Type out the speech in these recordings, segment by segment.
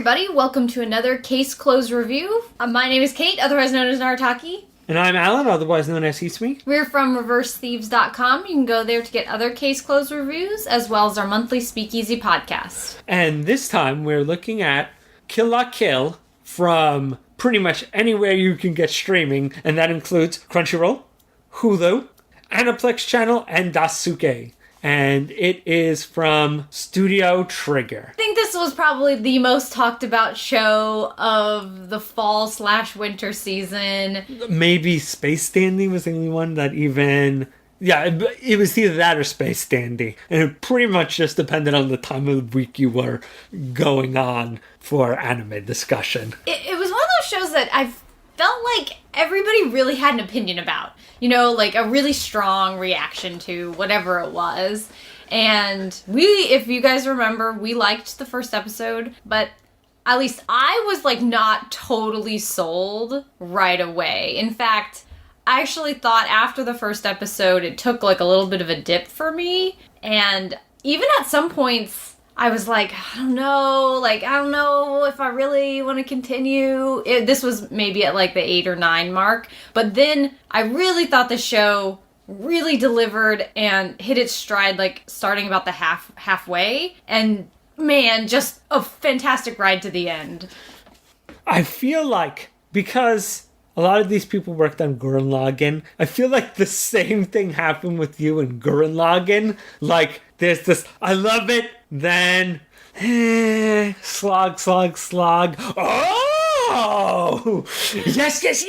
everybody, welcome to another Case Closed review. My name is Kate, otherwise known as Narataki. And I'm Alan, otherwise known as Hisui. We're from ReverseThieves.com. You can go there to get other Case Closed reviews, as well as our monthly Speakeasy podcast. And this time we're looking at Kill La Kill from pretty much anywhere you can get streaming, and that includes Crunchyroll, Hulu, Aniplex Channel, and Daisuke. And it is from Studio Trigger. I think this was probably the most talked about show of the fall/winter season. Maybe Space Dandy was the only one that even... Yeah, it was either that or Space Dandy. And it pretty much just depended on the time of the week you were going on for anime discussion. It was one of those shows that I felt like everybody really had an opinion about. You know, like a really strong reaction to whatever it was. And if you guys remember, we liked the first episode, but at least I was like not totally sold right away. In fact, I actually thought after the first episode, it took like a little bit of a dip for me. And even at some points, I was like, I don't know if I really want to continue. This was maybe at like the 8 or 9 mark. But then I really thought the show really delivered and hit its stride, like starting about the halfway. And man, just a fantastic ride to the end. I feel like because a lot of these people worked on Gurren Lagann, I feel like the same thing happened with you in Gurren Lagann. Like, there's this, I love it, then, slog. Oh! Yes, yay!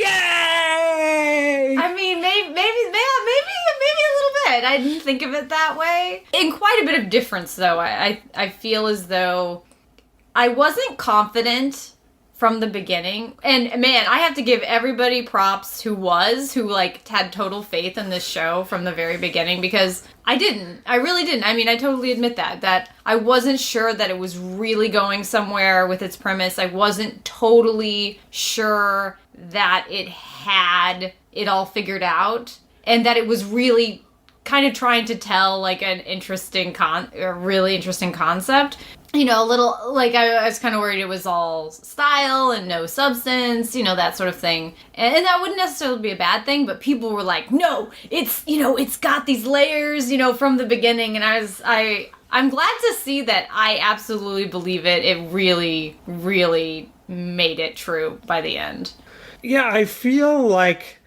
I mean, maybe a little bit. I didn't think of it that way. In quite a bit of difference, though. I feel as though I wasn't confident from the beginning. And man, I have to give everybody props who had total faith in this show from the very beginning, because I didn't. I really didn't. I mean, I totally admit that I wasn't sure that it was really going somewhere with its premise. I wasn't totally sure that it had it all figured out, and that it was really kind of trying to tell like a really interesting concept. You know, a little, like, I was kind of worried it was all style and no substance, you know, that sort of thing. And that wouldn't necessarily be a bad thing, but people were like, no, it's got these layers, you know, from the beginning. And I'm glad to see that I absolutely believe it. It really, really made it true by the end. Yeah, I feel like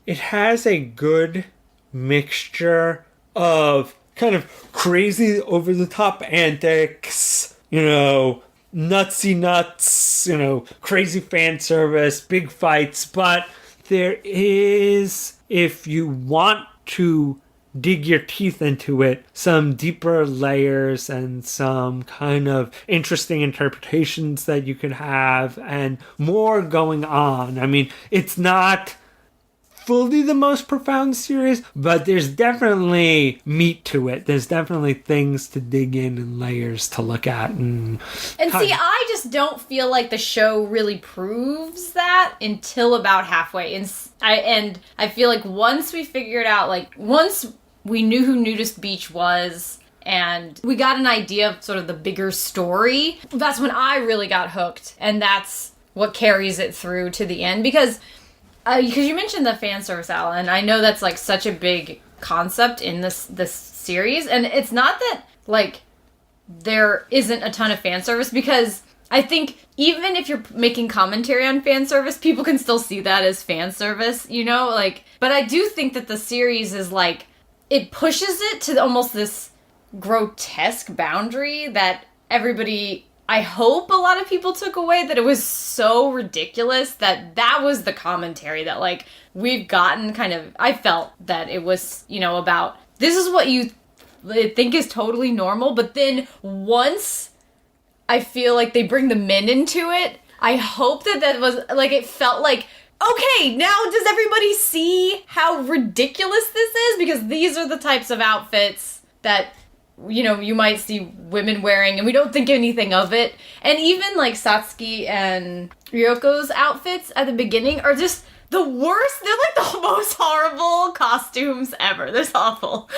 it has a good mixture of kind of crazy over-the-top antics, you know, nutsy nuts, you know, crazy fan service, big fights, but there is, if you want to dig your teeth into it, some deeper layers and some kind of interesting interpretations that you could have and more going on. I mean, it's not fully the most profound series, but there's definitely meat to it. There's definitely things to dig in and layers to look at. And see, I just don't feel like the show really proves that until about halfway. And I feel like once we figured out, like, once we knew who Nudist Beach was, and we got an idea of sort of the bigger story, that's when I really got hooked. And that's what carries it through to the end. Because you mentioned the fan service, Alan. I know that's like such a big concept in this series, and it's not that like there isn't a ton of fan service, because I think even if you're making commentary on fan service, people can still see that as fan service, you know, like. But I do think that the series is like, it pushes it to almost this grotesque boundary that everybody, I hope a lot of people took away, that it was so ridiculous that was the commentary that, like, we've gotten kind of, I felt that it was, you know, about, this is what you think is totally normal, but then once I feel like they bring the men into it, I hope that was, like, it felt like, okay, now does everybody see how ridiculous this is? Because these are the types of outfits that, you know, you might see women wearing, and we don't think anything of it. And even, like, Satsuki and Ryoko's outfits at the beginning are just the worst. They're, like, the most horrible costumes ever. They're awful.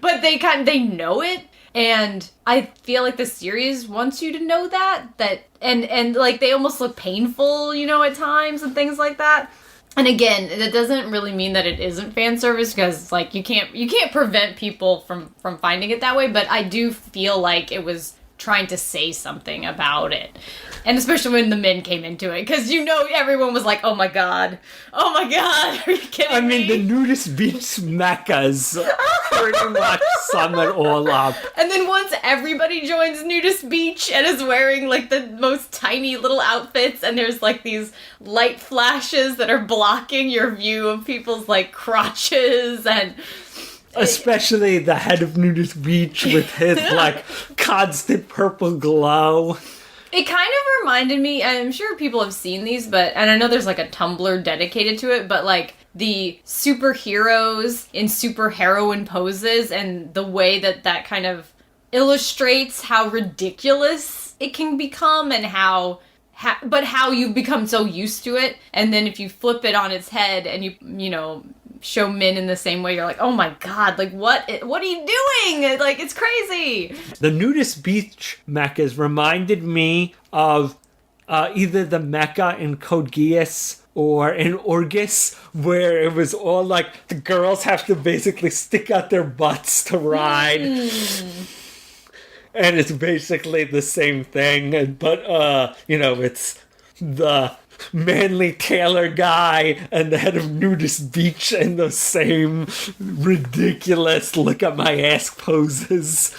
But they know it. And I feel like the series wants you to know that and like they almost look painful, you know, at times and things like that. And again, that doesn't really mean that it isn't fan service, because like you can't prevent people from finding it that way, but I do feel like it was trying to say something about it. And especially when the men came into it, because you know everyone was like, oh my god, are you kidding me? The nudist beach mechas pretty much sum it all up. And then once everybody joins nudist beach and is wearing like the most tiny little outfits, and there's like these light flashes that are blocking your view of people's like crotches, and especially the head of nudist beach with his like constant purple glow. It kind of reminded me, I'm sure people have seen these, and I know there's like a Tumblr dedicated to it, but like the superheroes in superheroine poses and the way that kind of illustrates how ridiculous it can become and how you become so used to it. And then if you flip it on its head and you know, show men in the same way, you're like, oh my god, like what are you doing? Like, it's crazy. The nudist beach mechas reminded me of either the mecha in Code Geass or in Orgus, where it was all like the girls have to basically stick out their butts to ride. And it's basically the same thing, but you know, it's the manly tailor guy and the head of nudist beach in the same ridiculous look at my ass poses.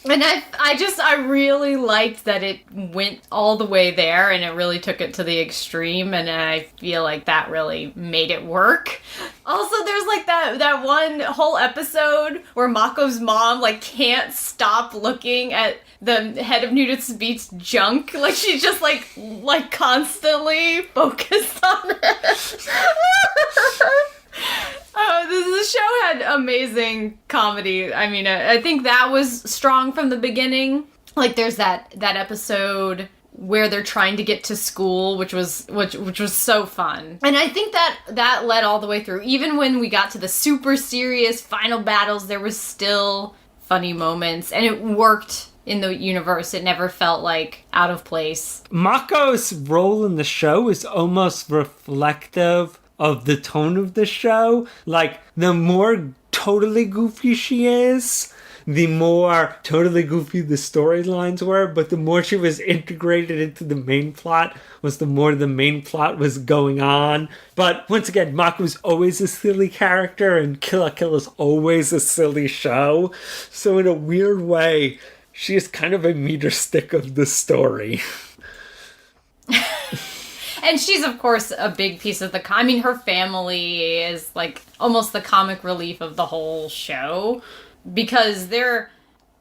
And I really liked that it went all the way there, and it really took it to the extreme, and I feel like that really made it work. Also, there's like that one whole episode where Mako's mom like can't stop looking at the head of Nudist Beach's junk. Like, she's just like constantly focused on it. The show had amazing comedy. I mean, I think that was strong from the beginning. Like, there's that episode where they're trying to get to school, which was so fun. And I think that led all the way through. Even when we got to the super serious final battles, there was still funny moments, and it worked in the universe. It never felt like out of place. Mako's role in the show is almost reflective of the tone of the show. Like, the more totally goofy she is, the more totally goofy the storylines were, but the more she was integrated into the main plot was the more the main plot was going on. But once again, Mako's always a silly character, and Kill la Kill is always a silly show. So in a weird way, she is kind of a meter stick of the story. And she's, of course, a big piece of I mean, her family is, like, almost the comic relief of the whole show. Because they're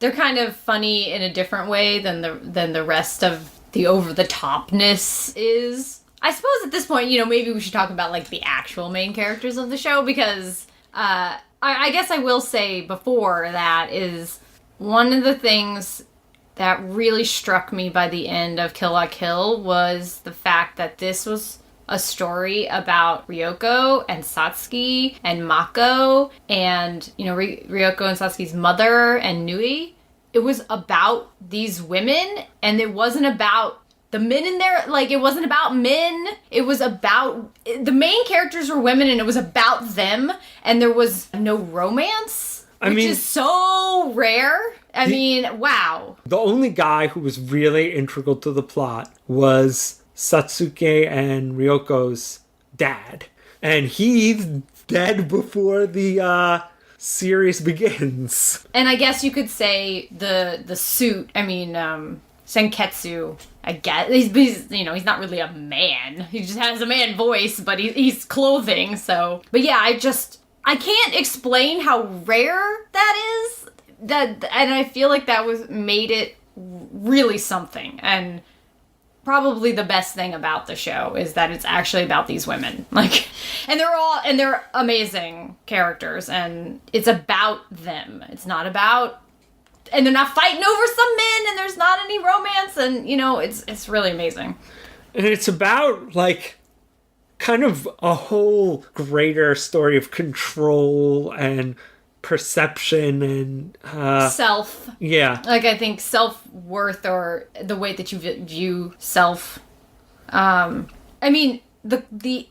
kind of funny in a different way than the rest of the over-the-topness is. I suppose at this point, you know, maybe we should talk about, like, the actual main characters of the show. Because I guess I will say before that is one of the things that really struck me by the end of Kill la Kill was the fact that this was a story about Ryoko and Satsuki and Mako and, you know, Ryoko and Satsuki's mother and Nui. It was about these women, and it wasn't about the men in there. Like, it wasn't about men. It was about... The main characters were women, and it was about them, and there was no romance, which is so rare. I mean, wow. The only guy who was really integral to the plot was Satsuki and Ryoko's dad. And he's dead before the series begins. And I guess you could say the suit, I mean, Senketsu, I guess. He's, you know, he's not really a man. He just has a man voice, but he's clothing, so. But yeah, I can't explain how rare that is. And I feel like that made it really something. And probably the best thing about the show is that it's actually about these women. Like, and they're amazing characters, and it's about them. It's not about, and they're not fighting over some men, and there's not any romance, and, you know, it's really amazing. And it's about, like, kind of a whole greater story of control and self-perception and self. Yeah. Like, I think self-worth or the way that you view self. I mean, the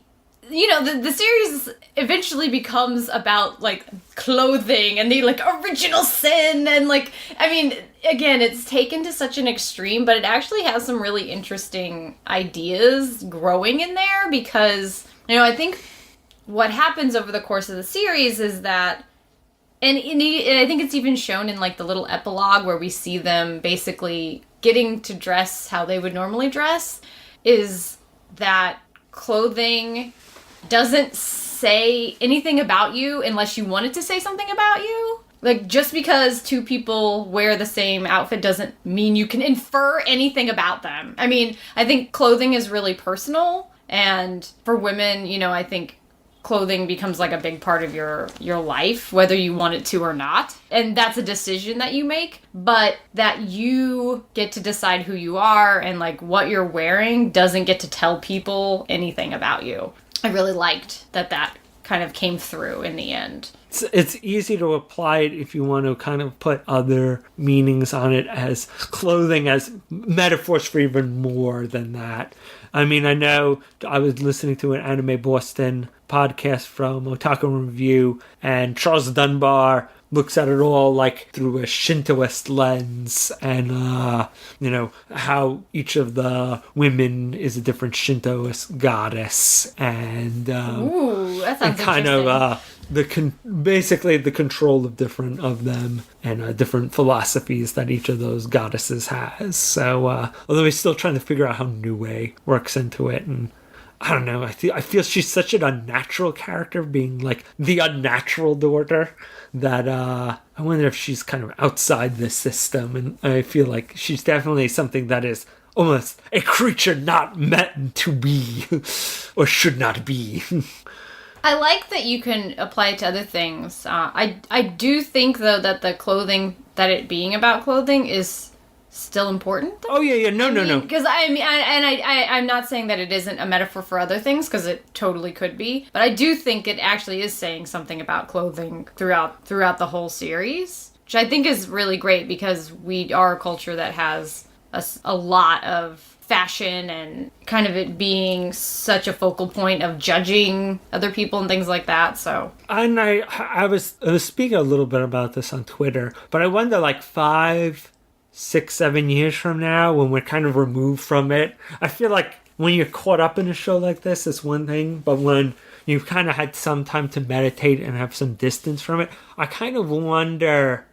series eventually becomes about, like, clothing and the, like, original sin and, like, I mean, again, it's taken to such an extreme, but it actually has some really interesting ideas growing in there because, I think what happens over the course of the series is that, and I think it's even shown in, like, the little epilogue where we see them basically getting to dress how they would normally dress, is that clothing doesn't say anything about you unless you want it to say something about you. Like, just because two people wear the same outfit doesn't mean you can infer anything about them. I mean, I think clothing is really personal, and for women, I think clothing becomes like a big part of your life, whether you want it to or not. And that's a decision that you make, but that you get to decide who you are and, like, what you're wearing doesn't get to tell people anything about you. I really liked that kind of came through in the end. It's easy to apply it if you want to kind of put other meanings on it as clothing, as metaphors for even more than that. I mean, I know I was listening to an Anime Boston podcast from Otaku Review, and Charles Dunbar looks at it all like through a Shintoist lens, and how each of the women is a different Shintoist goddess, and ooh, that sounds kind of basically the control of different of them and different philosophies that each of those goddesses has. So although he's still trying to figure out how Niue works into it, and I don't know, I feel she's such an unnatural character, being like the unnatural daughter, that I wonder if she's kind of outside the system, and I feel like she's definitely something that is almost a creature not meant to be or should not be. I like that you can apply it to other things. I do think, though, that the clothing, that it being about clothing is still important. Oh, yeah, no. Because, I'm not saying that it isn't a metaphor for other things, because it totally could be. But I do think it actually is saying something about clothing throughout the whole series, which I think is really great, because we are a culture that has a lot of fashion and kind of it being such a focal point of judging other people and things like that. So, and I was speaking a little bit about this on Twitter, but I wonder, like, 5, 6, 7 years from now, when we're kind of removed from it, I feel like when you're caught up in a show like this, it's one thing, but when you've kind of had some time to meditate and have some distance from it, I kind of wonder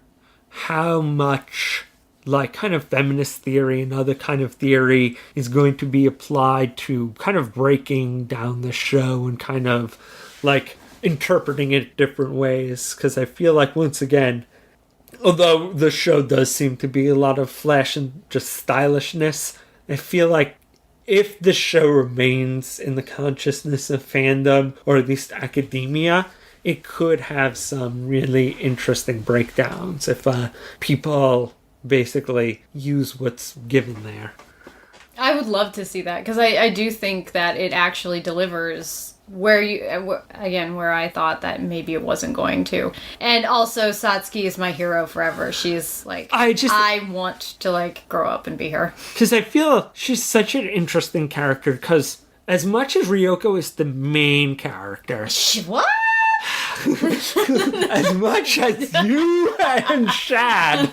how much, like, kind of feminist theory and other kind of theory is going to be applied to kind of breaking down the show and kind of, like, interpreting it different ways. Because I feel like, once again, although the show does seem to be a lot of flash and just stylishness, I feel like if the show remains in the consciousness of fandom, or at least academia, it could have some really interesting breakdowns if people basically use what's given there. I would love to see that, because I do think that it actually delivers where I thought that maybe it wasn't going to. And also, Satsuki is my hero forever. She's like, I want to, like, grow up and be her. Because I feel she's such an interesting character, because as much as Ryoko is the main character... What? As much as you and Shad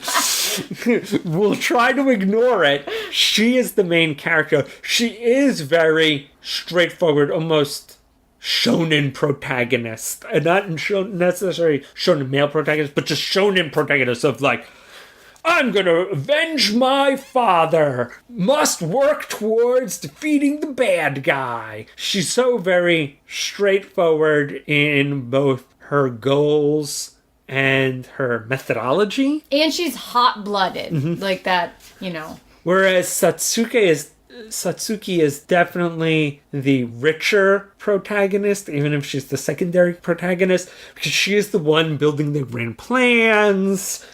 will try to ignore it, she is the main character. She is very straightforward, almost shonen protagonist. And not necessarily shonen male protagonist, but just shonen protagonist of, like, I'm gonna avenge my father. Must work towards defeating the bad guy. She's so very straightforward in both her goals and her methodology. And she's hot-blooded. Like that, Whereas Satsuki is definitely the richer protagonist, even if she's the secondary protagonist, because she is the one building the grand plans,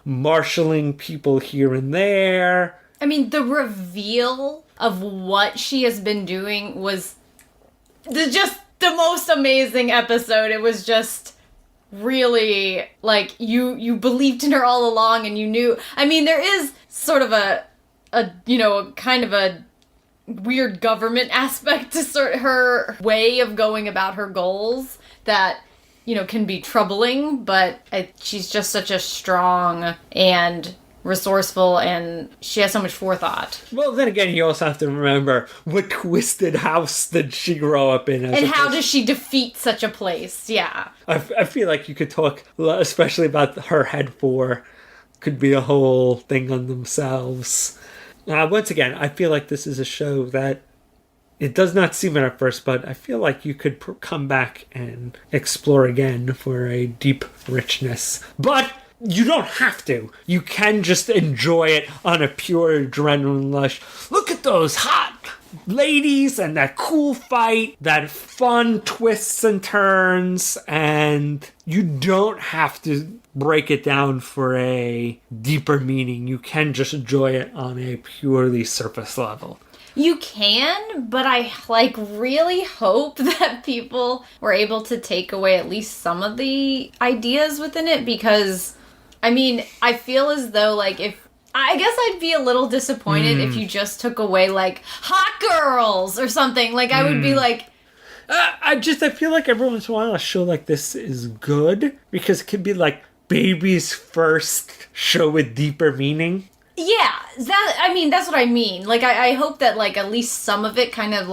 marshaling people here and there. I mean, the reveal of what she has been doing was just the most amazing episode. It was just really, like, you believed in her all along and you knew. I mean, there is sort of a kind of a weird government aspect to sort of her way of going about her goals that, can be troubling, but she's just such a strong and resourceful, and she has so much forethought. Well, then again, you also have to remember, what twisted house did she grow up in? And how does she defeat such a place? Yeah. I feel like you could talk, especially about her head 4, could be a whole thing on themselves. Once again, I feel like this is a show that it does not seem at first, but I feel like you could come back and explore again for a deep richness. But you don't have to. You can just enjoy it on a pure adrenaline rush. Look at those hot ladies and that cool fight, that fun twists and turns, and you don't have to break it down for a deeper meaning. You can just enjoy it on a purely surface level. You can, but I really hope that people were able to take away at least some of the ideas within it, because I mean, I feel as though, I guess I'd be a little disappointed if you just took away, hot girls or something. I would be like... I feel like every once in a while a show like this is good, because it could be, baby's first show with deeper meaning. Yeah, that's what I mean. I hope that, at least some of it kind of,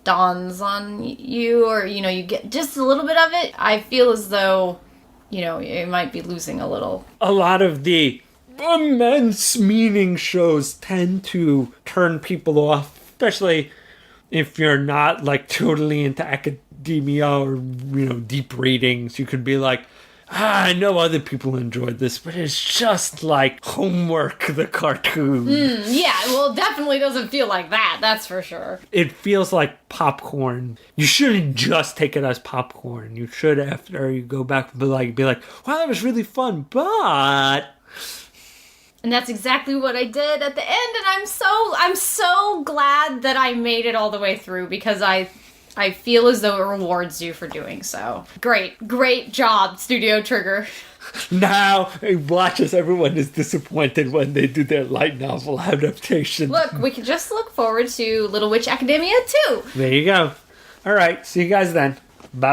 dawns on you, or, you get just a little bit of it. I feel as though... it might be losing a little. A lot of the immense meaning shows tend to turn people off, especially if you're not, totally into academia or, deep readings. You could be like, I know other people enjoyed this, but it's just like Homework, the cartoon. Yeah, well, it definitely doesn't feel like that, that's for sure. It feels like popcorn. You shouldn't just take it as popcorn. You should, after you go back, be like, wow, that was really fun, but... And that's exactly what I did at the end, and I'm so glad that I made it all the way through, because I feel as though it rewards you for doing so. Great job, Studio Trigger. Now, watch as everyone is disappointed when they do their light novel adaptation. Look, we can just look forward to Little Witch Academia 2. There you go. All right, see you guys then. Bye.